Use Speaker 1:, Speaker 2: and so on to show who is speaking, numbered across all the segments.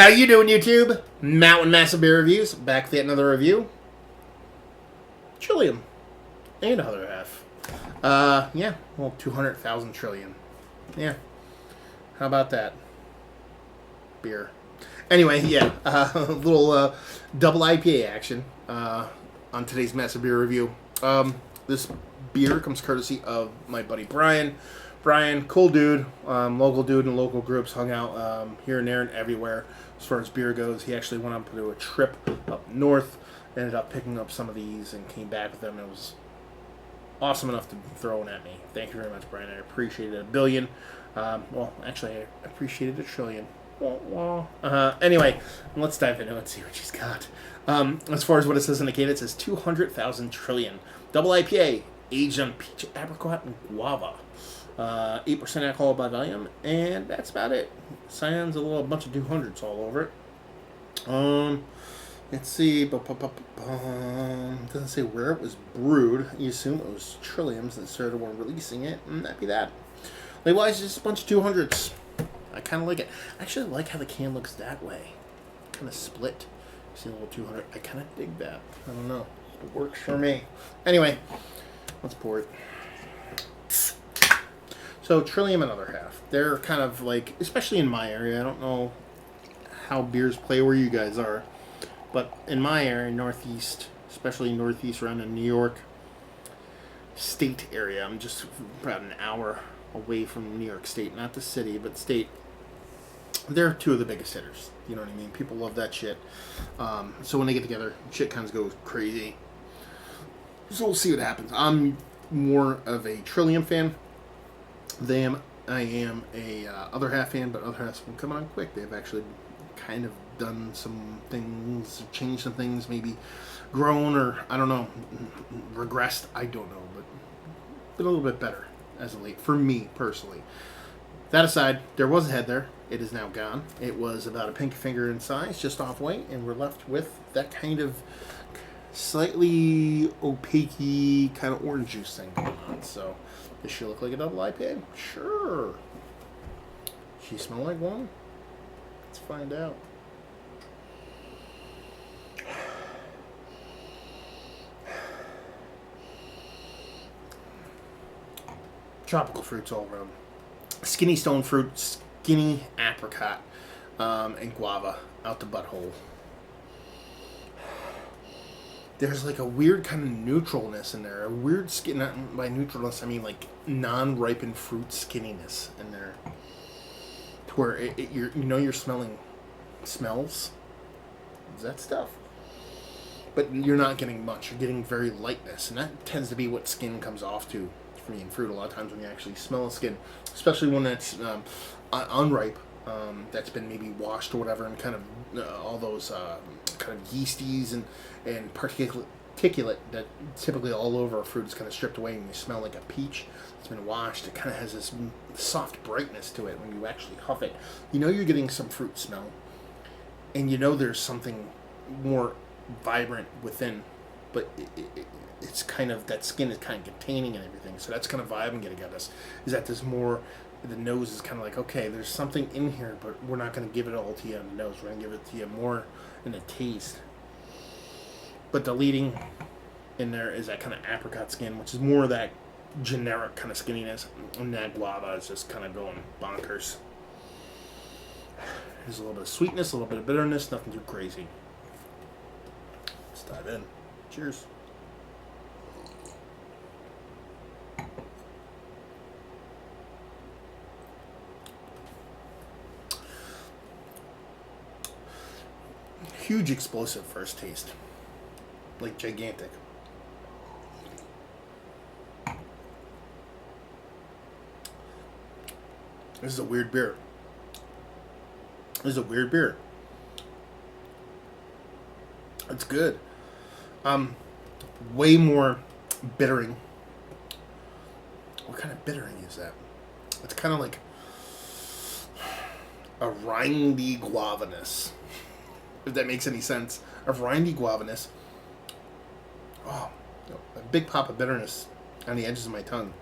Speaker 1: How you doing, YouTube? Mountain Massive Beer Reviews, back with yet another review. Trillium, and another half. Yeah, well, 200,000 trillion. Yeah, how about that? Beer. Anyway, yeah, a little double IPA action on today's Massive Beer Review. This beer comes courtesy of my buddy Brian. Brian, cool dude, local dude in local groups, hung out here and there and everywhere as far as beer goes. He actually went up to do a trip up north, ended up picking up some of these and came back with them. It was awesome enough to throw one at me. Thank you very much, Brian. I appreciate it a billion. Well, actually, I appreciated a trillion. Anyway, let's dive into it and see what she's got. As far as what it says in the can, it says 200,000 trillion. Double IPA, aged on peach, apricot, and guava. 8% alcohol by volume, and that's about it. Cyan's a bunch of 200s all over it. Let's see. Doesn't say where it was brewed. You assume it was Trillium's that started when releasing it, and that'd be that. Label-wise, just a bunch of 200s. I kind of like it. I actually like how the can looks that way. Kind of split. See a little 200. I kind of dig that. I don't know. It works for me. Anyway, let's pour it. So Trillium and Other Half. They're kind of like, especially in my area, I don't know how beers play where you guys are, but in my area, Northeast, especially Northeast around the New York State area, I'm just about an hour away from New York State, not the city, but state. They're two of the biggest hitters. You know what I mean? People love that shit. So when they get together, shit kind of goes crazy. So we'll see what happens. I'm more of a Trillium fan. I am a Other Half fan, but Other Half's been coming on quick. They've actually kind of done some things, changed some things, maybe grown or, I don't know, regressed, I don't know, but been a little bit better as of late, for me personally. That aside, there was a head there. It is now gone. It was about a pinky finger in size, just off weight, and we're left with that kind of slightly opaque kind of orange juice thing going on. So, does she look like a double IPA? Sure. She smell like one? Let's find out. Tropical fruits all around. Skinny stone fruit, skinny apricot, and guava out the butthole. There's like a weird kind of neutralness in there. A weird skin, not by neutralness, I mean like non-ripened fruit skinniness in there. To where you're smelling smells. Is that stuff? But you're not getting much. You're getting very lightness. And that tends to be what skin comes off to for me in fruit. A lot of times when you actually smell a skin, especially when that's unripe, that's been maybe washed or whatever, and kind of all those kind of yeasties and particulate that typically all over a fruit is kind of stripped away, and you smell like a peach that's been washed. It kind of has this soft brightness to it when you actually huff it. You know you're getting some fruit smell, and you know there's something more vibrant within, but it's kind of, that skin is kind of containing and everything. So that's kind of vibe I'm getting at this, is that there's more. The nose is kind of like, okay, there's something in here, but we're not going to give it all to you on the nose. We're going to give it to you more in the taste. But the leading in there is that kind of apricot skin, which is more of that generic kind of skinniness. And that guava is just kind of going bonkers. There's a little bit of sweetness, a little bit of bitterness, nothing too crazy. Let's dive in. Cheers. Huge explosive first taste. Like gigantic. This is a weird beer. It's good. Way more bittering. What kind of bittering is that? It's kind of like a rindy guavaness. If that makes any sense. A rindy guavaness. Oh, a big pop of bitterness on the edges of my tongue.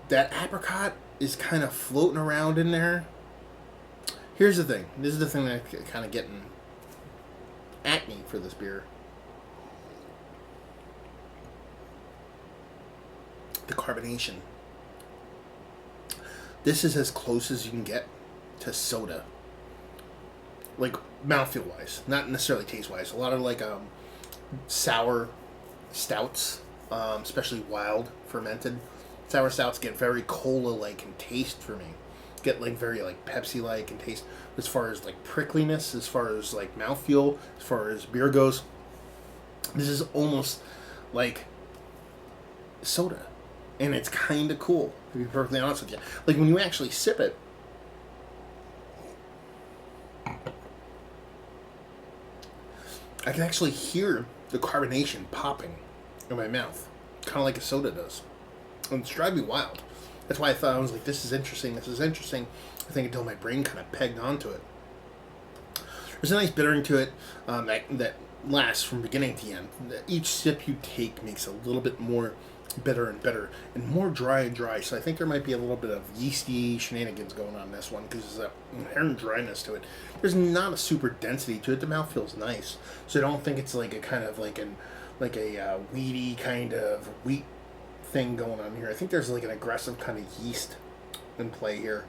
Speaker 1: that apricot is kind of floating around in there. Here's the thing. This is the thing that's kind of getting at me for this beer. The carbonation. This is as close as you can get to soda. Like, mouthfeel-wise. Not necessarily taste-wise. A lot of, like, sour stouts, especially wild fermented sour stouts, get very cola-like in taste for me. Get, like, very, like, Pepsi-like in taste. As far as, like, prickliness, as far as, like, mouthfeel, as far as beer goes. This is almost like soda. And it's kind of cool, to be perfectly honest with you. Like, when you actually sip it, I can actually hear the carbonation popping in my mouth. Kind of like a soda does. And it's driving me wild. That's why I was like, this is interesting, this is interesting. I think until my brain kind of pegged onto it. There's a nice bittering to it that lasts from beginning to end. Each sip you take makes a little bit more bitter and bitter, and more dry and dry. So I think there might be a little bit of yeasty shenanigans going on in this one, because there's an inherent dryness to it. There's not a super density to it. The mouth feels nice, so I don't think it's like a kind of like a weedy kind of wheat thing going on here. I think there's like an aggressive kind of yeast in play here.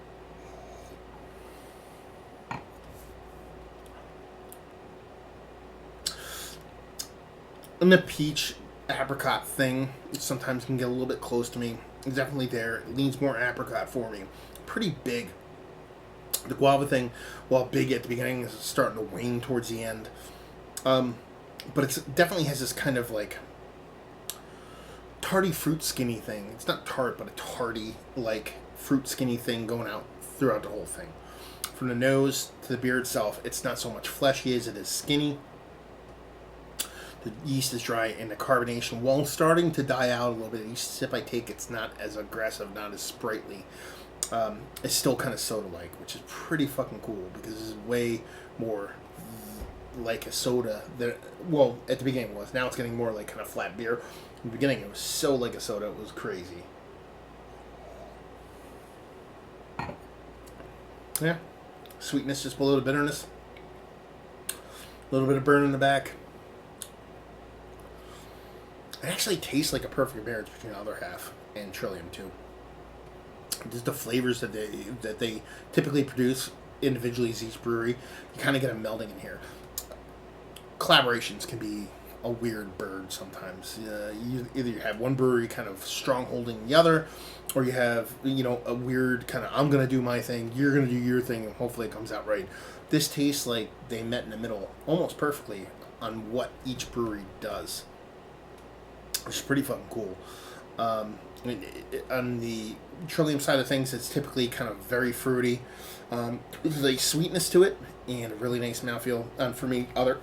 Speaker 1: And the peach apricot thing sometimes can get a little bit close to me. It's definitely there. It leans more apricot for me. Pretty big. The guava thing, while big at the beginning, is starting to wane towards the end. But it definitely has this kind of like tarty fruit skinny thing. It's not tart, but a tarty like fruit skinny thing going out throughout the whole thing. From the nose to the beer itself, it's not so much fleshy as it is skinny. The yeast is dry, and the carbonation, while starting to die out a little bit, each sip I take, it's not as aggressive, not as sprightly. It's still kind of soda-like, which is pretty fucking cool, because it's way more like a soda. Well, at the beginning it was. Now it's getting more like kind of flat beer. In the beginning it was so like a soda, it was crazy. Yeah. Sweetness just below the bitterness. A little bit of burn in the back. It actually tastes like a perfect marriage between the other half and Trillium too. Just the flavors that they typically produce individually as each brewery, you kind of get them melding in here. Collaborations can be a weird bird sometimes. Either you have one brewery kind of strongholding the other, or you have a weird kind of I'm gonna do my thing, you're gonna do your thing, and hopefully it comes out right. This tastes like they met in the middle almost perfectly on what each brewery does. Which is pretty fucking cool. On the Trillium side of things, it's typically kind of very fruity. There's a sweetness to it and a really nice mouthfeel. For me, I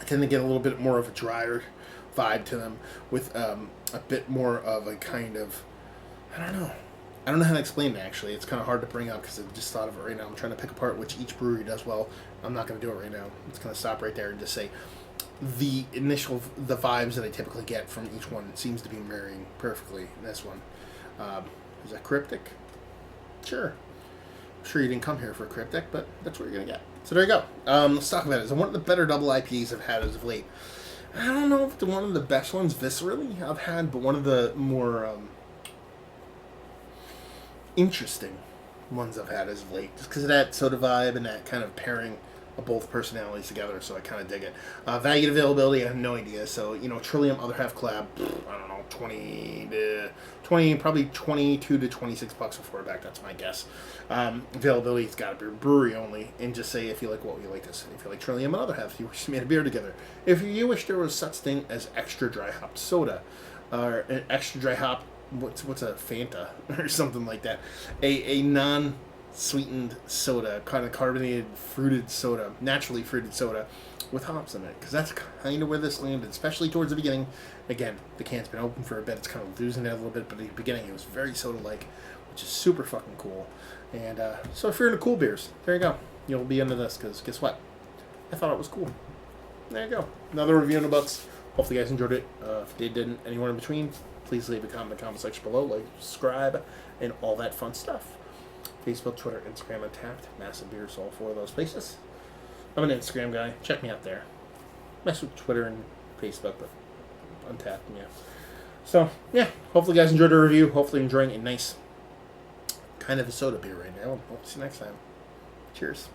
Speaker 1: tend to get a little bit more of a drier vibe to them with a bit more of a kind of, I don't know how to explain it, actually. It's kind of hard to bring up because I just thought of it right now. I'm trying to pick apart which each brewery does well. I'm not going to do it right now. I'm just going to stop right there and just say the vibes that I typically get from each one seems to be marrying perfectly in this one. Is that cryptic? Sure. I'm sure you didn't come here for a cryptic, but that's what you're going to get. So there you go. Let's talk about it. It's one of the better double IPAs I've had as of late. I don't know if it's one of the best ones viscerally I've had, but one of the more interesting ones I've had as of late. Just because of that soda vibe and that kind of pairing of both personalities together, so I kind of dig it. Value and availability, I have no idea. So, Trillium, other half collab, I don't know, 20, probably 22 to 26 bucks a 4-pack, that's my guess. Availability, it's got to be brewery only, and just say if you like what you like this. If you like Trillium and other half, if you wish you made a beer together. If you wish there was such thing as extra dry hopped soda, or an extra dry hop, what's a Fanta, or something like that. A non-sweetened soda, kind of carbonated, fruited soda, naturally fruited soda, with hops in it, because that's kind of where this landed, especially towards the beginning. Again, the can's been open for a bit, it's kind of losing it a little bit, but at the beginning it was very soda-like, which is super fucking cool. And so if you're into cool beers, there you go. You'll be into this, because guess what? I thought it was cool. There you go. Another review in the books. Hopefully you guys enjoyed it. If they didn't, anywhere in between, Please leave a comment in the comment section below, like, subscribe, and all that fun stuff. Facebook, Twitter, Instagram, Untapped, Massive Beers, all 4 of those places. I'm an Instagram guy. Check me out there. Mess with Twitter and Facebook, but Untapped, yeah. So, yeah. Hopefully you guys enjoyed the review. Hopefully enjoying a nice kind of a soda beer right now. Hope to see you next time. Cheers.